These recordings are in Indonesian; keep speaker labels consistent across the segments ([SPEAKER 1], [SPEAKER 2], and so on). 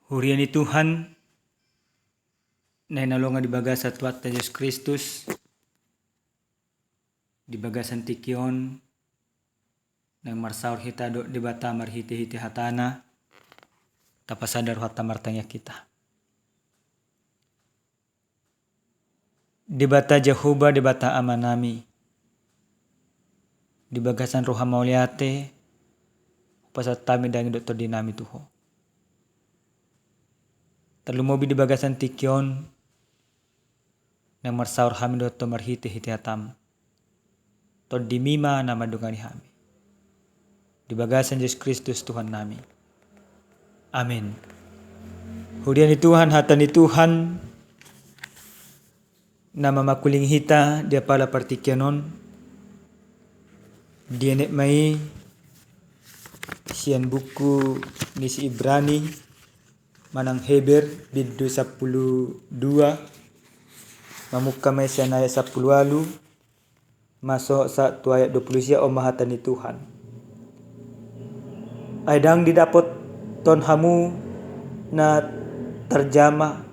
[SPEAKER 1] Huriani Tuhan, na inalonga di bagasa tuat Yesus Kristus, di bagasan tikion, nang marsaur hita do di bata marhiti-hiti hatana, tapasadar hata martanya kita. Di bata Jehovah, di bata amanami, di bagasan roha mauliate, pasat tami dangi doktor dinami tuho. Terlumobi di bagasan tikion, nang marsaur hami doktor marhiti-hiti hatam. Tod di mima nama dungani hami. Di bagasan Yesus Kristus Tuhan nami. Amin. Hudian ni Tuhan, hata ni Tuhan, nama makuling hita dia pala partikianon. Dia nek mai sian buku ni si Ibrani manang Heber bidu 12 mamuka mai sian ayat 10 lalu masuk 1 ayat 20 sia omahatan ni Tuhan. Aidang didapot ton hamu na terjamah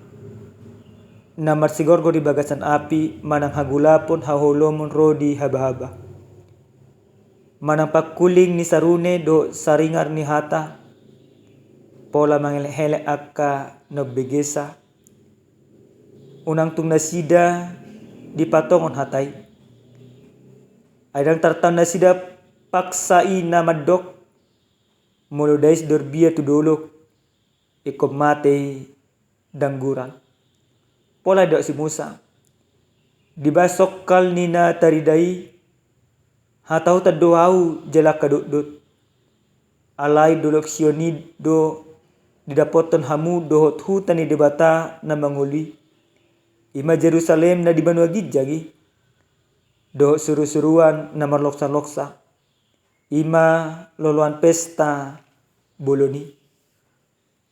[SPEAKER 1] na marsigorgo di bagasan api manang hagulapon haholomon rodi haba-haba. Manang pakuling ni sarune do saringar ni hata pola mangelek-helek akka no begesa. Unang tung nasida di patongon hatai. Aidang tartan nasida paksai na madok mulodais dorbia tu dolok ikom mate dangguran. Pola dok si Musa dibasok kal nina taridai hatau tadoau jalaka dot alai dolok sioni do didapoton hamu dohot hutani debata na manguli ima Jerusalem na dibanua gijagi do seru-seruan na marloksa-loksa ima loloan pesta boloni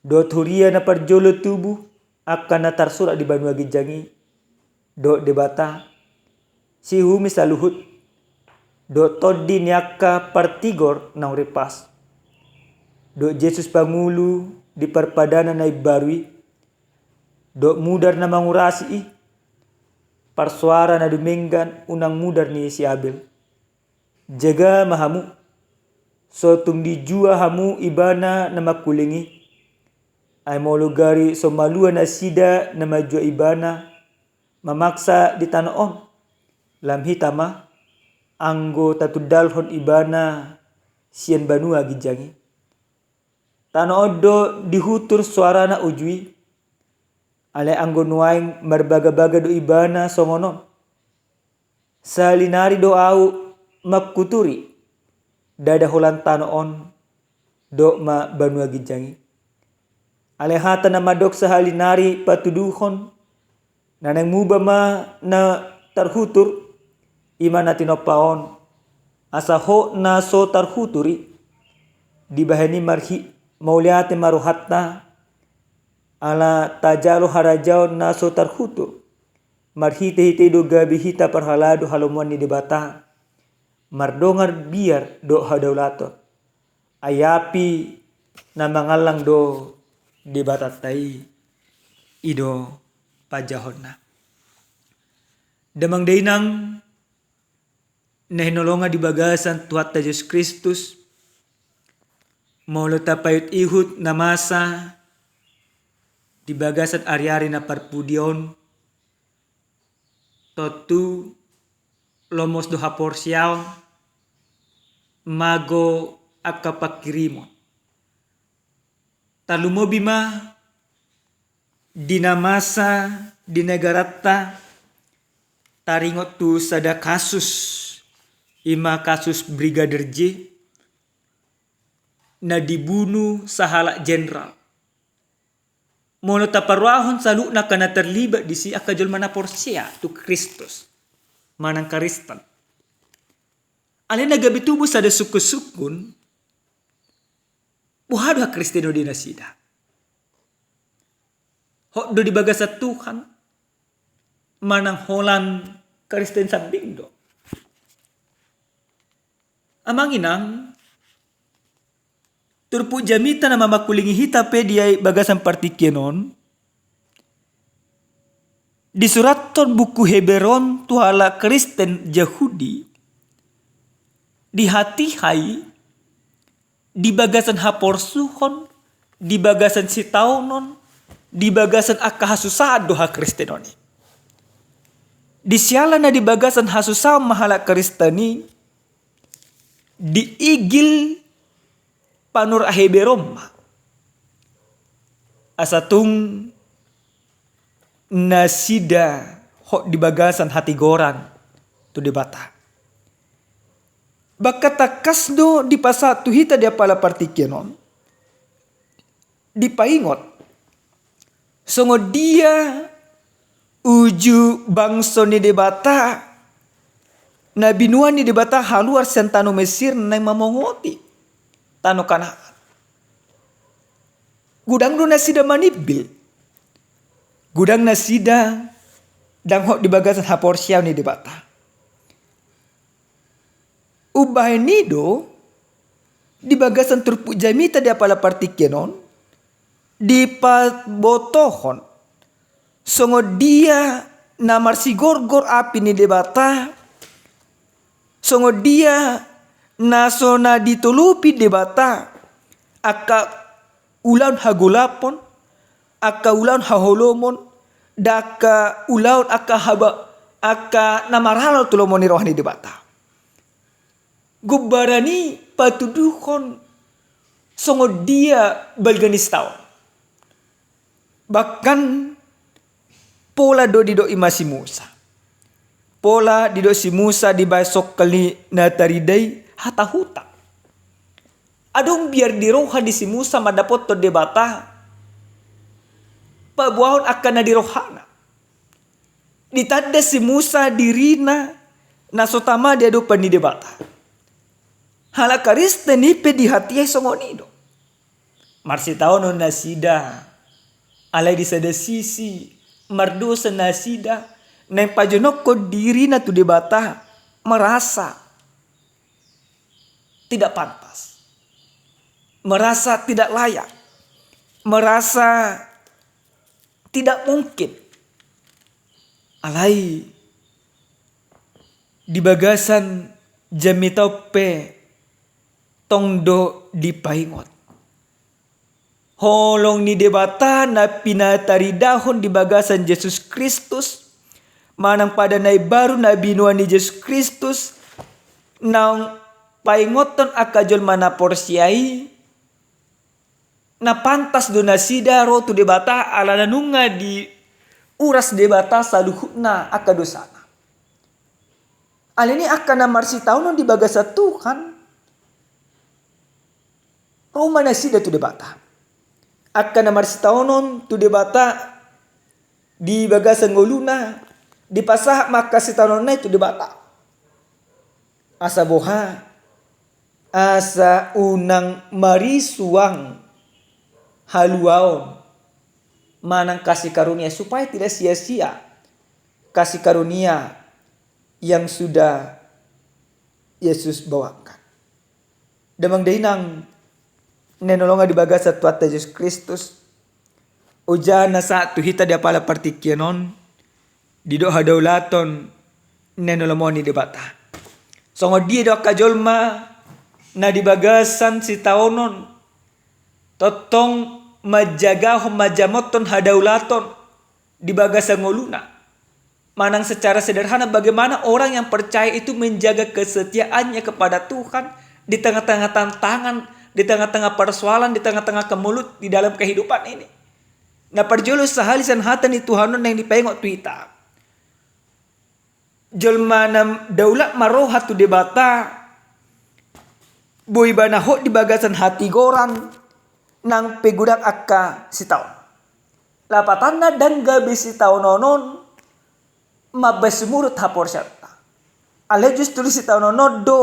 [SPEAKER 1] do turia na parjolo tubuh akan na tarsurat di banua gijangi do debata si humi saluhut do todi niaka partigor na uripas do Yesus pangulu di perpadana na ibarui do mudar na mangurasi parsuara na dumenggan unang mudar ni si Abel jaga mahamu so tung dijua hamu ibana na makulingi ay molugari so malua na sida na majua ibana mamaksa di tanaon lam hitama anggo tatudalhon ibana sian banua gijangi tanodo dihutur suara na ujui ale anggo nuaing marbaga-baga do ibana songonon salinari do au makuturi dada holan tanoon do ma banua gijangi ale hata na madok sahalinari patuduhon nanang mubama na tarhutur imana tinopaon asa ho na so tarhuturi dibahani marhi mauliate maruhatta ala tajalo harajao na so tarhutur marhite-hite do gabi hita parhalado halomuan ni debata mardongar biar do hadaulato ayapi na mangalang do debatatai ido pajahonna damang dainang nahinolonga di bagasan tuhat Yesus Kristus maulo tapayut ihut na masa di bagasan ari-ari na parpudion totu lomos do haporsiaw mago akapakirimon talumobi ma dinamasa dinagarata taringot tu sada kasus ima kasus Brigadir J na dibunuh sahala jenderal mono taparwahon salu na kana terlibat di si akajol mana porsia tu Kristus manang karistan ale nagabitubo sada suku-sukun buhado ha Kristeno dinasida hok do di bagasa Tuhan manang holan Kristen sambindo amanginang turpu jamita na mamakulingi hita pe dia bagasan partikenon. Di suratton buku Heberon tuhala Kristen Yahudi. Di hati hai. Di bagasan haporsuhon. Di bagasan sitaunon. Di bagasan akahasusado ha Kristenoni. Di siala na di bagasan hasusah mahala Kristeni. Di igil panur Heberon. Asatung nasida ho di bagasan hati gorang tu debata. Bakata kasdo di pasatu hita dia pala partikenon. Dipaingot. Songo dia uju bangso ni debata. Na binuan ni debata haluar sentano Mesir na mamongoti. Tano Kanaan. Gudang do nasida manibil. Gudang nasida dang ho di bagasan haporsiaw ni debata. Ubah nido di bagasan turpu jamita dia pala partikenon di botohon songo dia namar sigorgor api ni debata songo dia nasona ditulupi debata aka ulan hagulapon aka ulan haholomon daka ulaun aka haba aka namaralo tulomoni rohani debata. Gubarani patuduhon songo dia balganistao. Bahkan pola do dido imasi Musa. Pola dido si Musa di basok kali nataridai hata huta. Adong biar diroha di si Musa madapot to debata. Pabuahon akan na dirohana. Ditanda si Musa dirina nasotama dia do pani debata. Hala Kristen ipe di hati ay songonido. Marsi taon no nasida. Alay di sada sisi. Mardosa nasida. Nang pajonok ko diri na tu debata. Merasa. Tidak pantas. Merasa tidak layak. Merasa tidak mungkin. Alay. Di bagasan jamitope. Tongdo dipaingot. Holong ni debata na pinataridahon di bagasan Yesus Kristus. Manang pada na baru na binuan ni Yesus Kristus. Nang paingoton akajol mana porsiai. Na pantas do nasida ro tu debata ala nanunga di uras debata saluhutna akadosana. Alini akan na marsitaunon di bagasa Tuhan. Roma nasida tu debata. Akan na marsitaunon tu debata di bagasa ngoluna. Di pasah maka sitaunon na tu debata. Asa boha. Asa unang marisuang haluaon. Manang kasih karunia supaya tidak sia-sia. Kasih karunia yang sudah Yesus bawakan. Damang dainang nenolonga di bagasa tuata Yesus Kristus. Ujana saat tu hita dia pala partikienon. Dido hadaulaton nenolomoni debata. Songo dia do kajolma na di bagasan si taonon. Totong majagahom majamoton hadaulaton di bagasan ngoluna. Manang secara sederhana bagaimana orang yang percaya itu menjaga kesetiaannya kepada Tuhan di tengah-tengah tantangan, di tengah-tengah persoalan, di tengah-tengah kemulut di dalam kehidupan ini. Na perjolus sahalisan hatan ni Tuhanon yang dipaingok tuita. Jolma nam daulat maroha tu debata. Boy banaho di bagasan hati goran nang pegudak akka sitaon. Lapatan na dan gabi sitaon nonon mabasumurut hapor syarta. Ale justru sitaon nonon do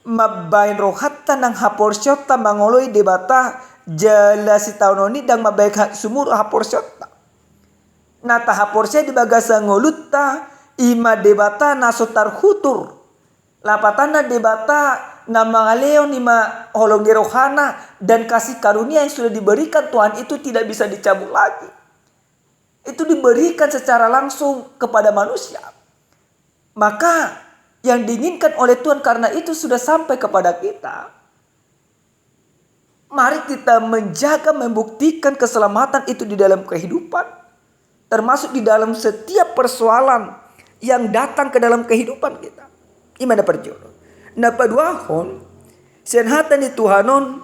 [SPEAKER 1] mabain rohatta nang hapor syarta mangoloi debata jala sitaon noni dang mabaik sumur hapor syarta. Nata hapor syarta di bagasa ngolutta ima debata nasotar hutur. Lapatan na debata nama Leon nima holong di rohana dan kasih karunia yang sudah diberikan Tuhan itu tidak bisa dicabut lagi. Itu diberikan secara langsung kepada manusia. Maka yang diinginkan oleh Tuhan karena itu sudah sampai kepada kita. Mari kita menjaga, membuktikan keselamatan itu di dalam kehidupan. Termasuk di dalam setiap persoalan yang datang ke dalam kehidupan kita. Gimana perjodoh? Napa duahon senhatan di Tuhanon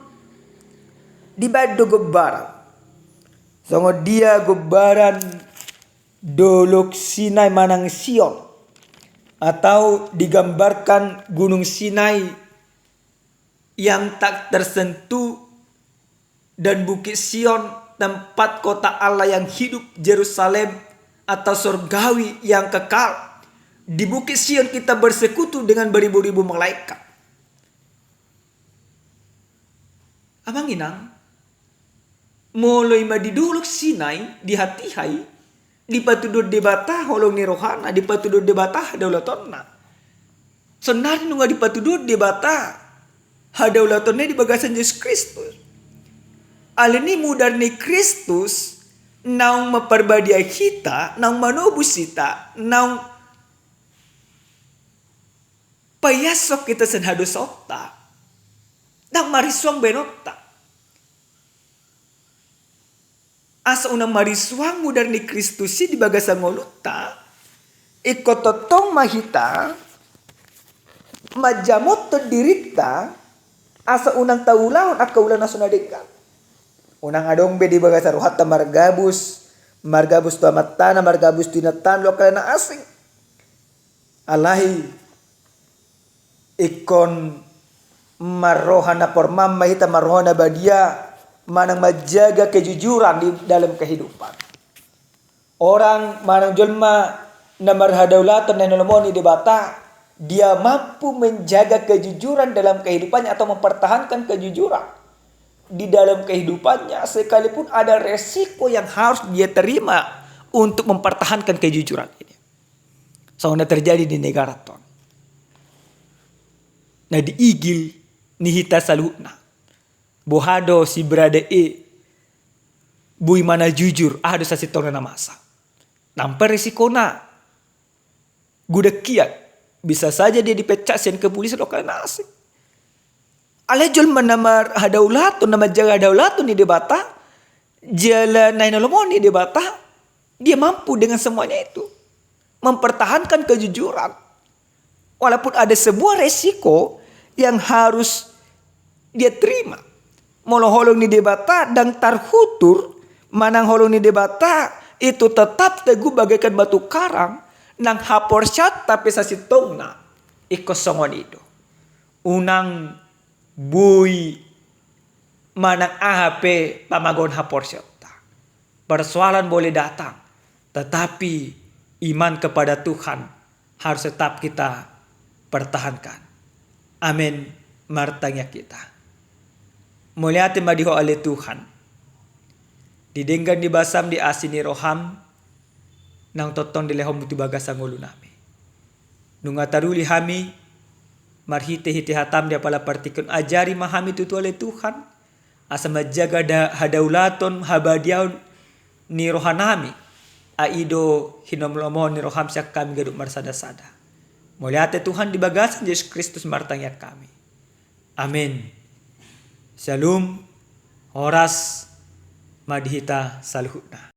[SPEAKER 1] di bado gobaran. Songo dia gobaran dolok Sinai manang Sion, atau digambarkan gunung Sinai yang tak tersentuh dan bukit Sion tempat kota Allah yang hidup, Yerusalem atau surgawi yang kekal. Di bukit Sion kita bersekutu dengan beribu-ribu malaikat. Abang inang, mulai madiduluk Sinai di hatihai, di patudur debata holong ni rohana, di patudur debata hadaulatorna. Senar nunga di patudur debata hadaulatorna di bagasan Yesus Kristus. Alini mudar ni Kristus naung maperbadia kita, naung manobus kita, naung payasok kita senhado sota. Naung marisuang benota. Asa unang marisuang mudar ni Kristus di bagasang ngoluta. Ikototong mahita. Majamot dirita. Asa unang taulahon at kaulan na sunadegan. Unang adong be di bagasang ruhata margabus. Margabus tu amatana, margabus tinatan lokal na asing. Alahi. Ikon marohana pormam mahita marohana badia. Manang menjaga kejujuran di dalam kehidupan. Orang manang jelma na marhadaulatan na nolomoni di bata, dia mampu menjaga kejujuran dalam kehidupannya atau mempertahankan kejujuran di dalam kehidupannya sekalipun ada resiko yang harus dia terima untuk mempertahankan kejujuran ini. Soalnya terjadi di negara ton. Nah di igil nihita salutna. Bohado si berada bui mana jujur ada sasi tona na masa. Tanpa resiko na guda kiat bisa saja dia dipecat sen ke polisi lokal nasi. Alejol manamar hadaulato nama jaga hadaulato ni debata jalan naik nolomoni debata dia mampu dengan semuanya itu mempertahankan kejujuran walaupun ada sebuah resiko yang harus dia terima. Molo holong ni debata dan tarhutur manang holong ni debata itu tetap teguh bagaikan batu karang nang haporsyat tapi sasitongna ikosongon itu unang bui manang ahape pamagon haporsyat. Persoalan boleh datang tetapi iman kepada Tuhan harus tetap kita pertahankan. Amin. Martanya kita. Muliati madiho oleh Tuhan. Didenggan di basam di asini roham. Nang totong di lehom buti bagasang ulu nami. Nunga taruli hami. Marhite-hite hatam dia pala partikun ajari mahami tutu oleh Tuhan. Asa majaga hadaulaton habadiaun ni rohanami. Aido hinomlomo ni roham siak kami gaduk marsada-sada. Muliati Tuhan di bagasan Yesus Kristus martanya kami. Amin. Shalom, horas madhita saluhutna.